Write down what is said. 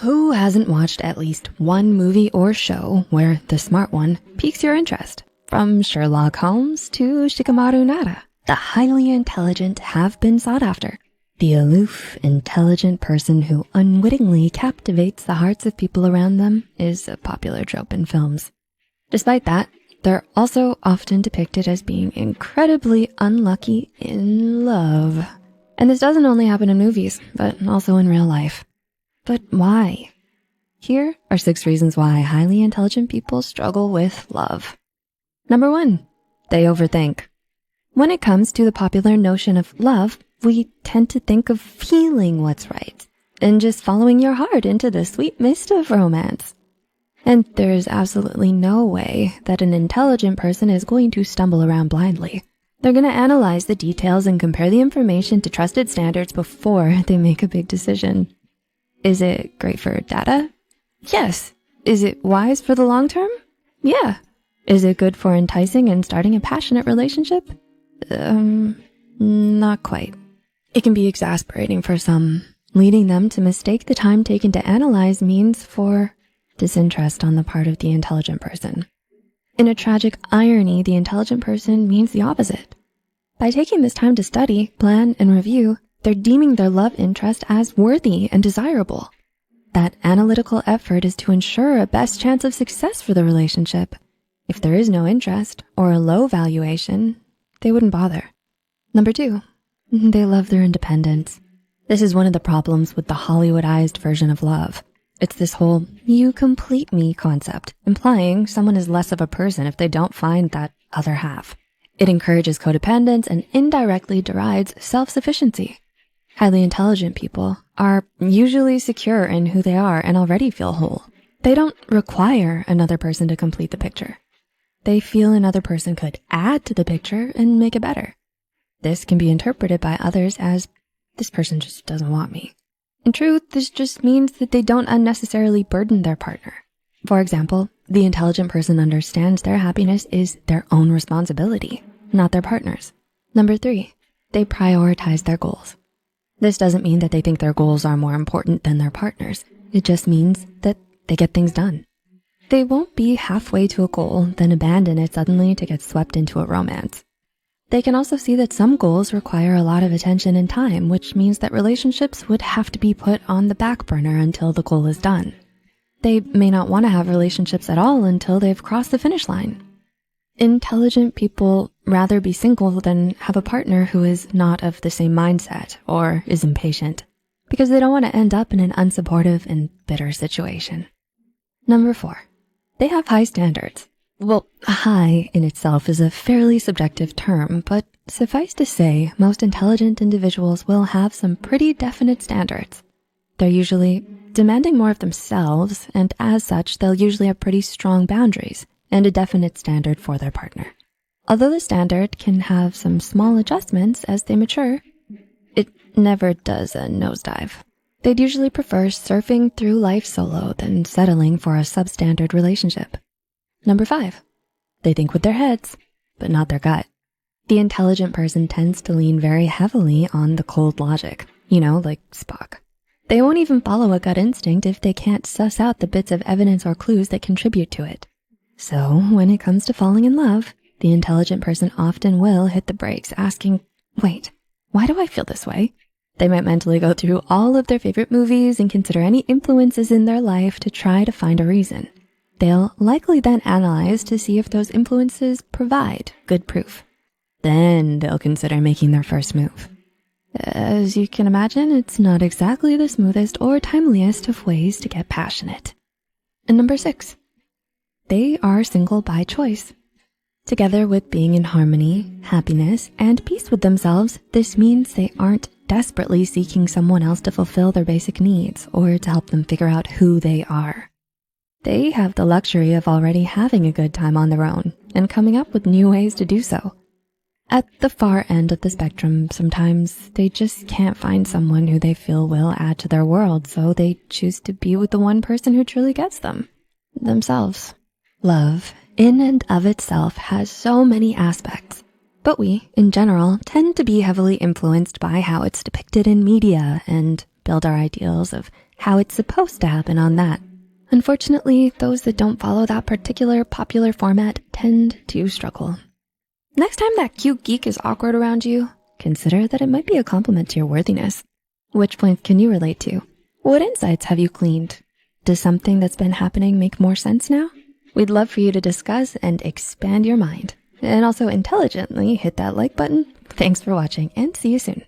Who hasn't watched at least one movie or show where the smart one piques your interest? From Sherlock Holmes to Shikamaru Nara, the highly intelligent have been sought after. The aloof, intelligent person who unwittingly captivates the hearts of people around them is a popular trope in films. Despite that, they're also often depicted as being incredibly unlucky in love. And this doesn't only happen in movies, but also in real life. But why? Here are 6 reasons why highly intelligent people struggle with love. Number 1, they overthink. When it comes to the popular notion of love, we tend to think of feeling what's right and just following your heart into the sweet mist of romance. And there's absolutely no way that an intelligent person is going to stumble around blindly. They're gonna analyze the details and compare the information to trusted standards before they make a big decision. Is it great for data? Yes. Is it wise for the long term? Yeah. Is it good for enticing and starting a passionate relationship? Not quite. It can be exasperating for some, leading them to mistake the time taken to analyze means for disinterest on the part of the intelligent person. In a tragic irony, the intelligent person means the opposite. By taking this time to study, plan, and review, they're deeming their love interest as worthy and desirable. That analytical effort is to ensure a best chance of success for the relationship. If there is no interest or a low valuation, they wouldn't bother. Number 2, they love their independence. This is one of the problems with the Hollywoodized version of love. It's this whole "you complete me" concept, implying someone is less of a person if they don't find that other half. It encourages codependence and indirectly derides self-sufficiency. Highly intelligent people are usually secure in who they are and already feel whole. They don't require another person to complete the picture. They feel another person could add to the picture and make it better. This can be interpreted by others as, this person just doesn't want me. In truth, this just means that they don't unnecessarily burden their partner. For example, the intelligent person understands their happiness is their own responsibility, not their partner's. Number 3, they prioritize their goals. This doesn't mean that they think their goals are more important than their partner's. It just means that they get things done. They won't be halfway to a goal, then abandon it suddenly to get swept into a romance. They can also see that some goals require a lot of attention and time, which means that relationships would have to be put on the back burner until the goal is done. They may not want to have relationships at all until they've crossed the finish line. Intelligent people rather be single than have a partner who is not of the same mindset or is impatient, because they don't want to end up in an unsupportive and bitter situation. Number 4, they have high standards. Well, high in itself is a fairly subjective term, but suffice to say, most intelligent individuals will have some pretty definite standards. They're usually demanding more of themselves, and as such, they'll usually have pretty strong boundaries and a definite standard for their partner. Although the standard can have some small adjustments as they mature, it never does a nosedive. They'd usually prefer surfing through life solo than settling for a substandard relationship. Number 5, they think with their heads, but not their gut. The intelligent person tends to lean very heavily on the cold logic, like Spock. They won't even follow a gut instinct if they can't suss out the bits of evidence or clues that contribute to it. So when it comes to falling in love, the intelligent person often will hit the brakes asking, wait, why do I feel this way? They might mentally go through all of their favorite movies and consider any influences in their life to try to find a reason. They'll likely then analyze to see if those influences provide good proof. Then they'll consider making their first move. As you can imagine, it's not exactly the smoothest or timeliest of ways to get passionate. And number 6, they are single by choice. Together with being in harmony, happiness, and peace with themselves, this means they aren't desperately seeking someone else to fulfill their basic needs or to help them figure out who they are. They have the luxury of already having a good time on their own and coming up with new ways to do so. At the far end of the spectrum, sometimes they just can't find someone who they feel will add to their world, so they choose to be with the one person who truly gets them, themselves. Love, in and of itself, has so many aspects, but we, in general, tend to be heavily influenced by how it's depicted in media and build our ideals of how it's supposed to happen on that. Unfortunately, those that don't follow that particular popular format tend to struggle. Next time that cute geek is awkward around you, consider that it might be a compliment to your worthiness. Which points can you relate to? What insights have you gleaned? Does something that's been happening make more sense now? We'd love for you to discuss and expand your mind. And also intelligently hit that like button. Thanks for watching and see you soon.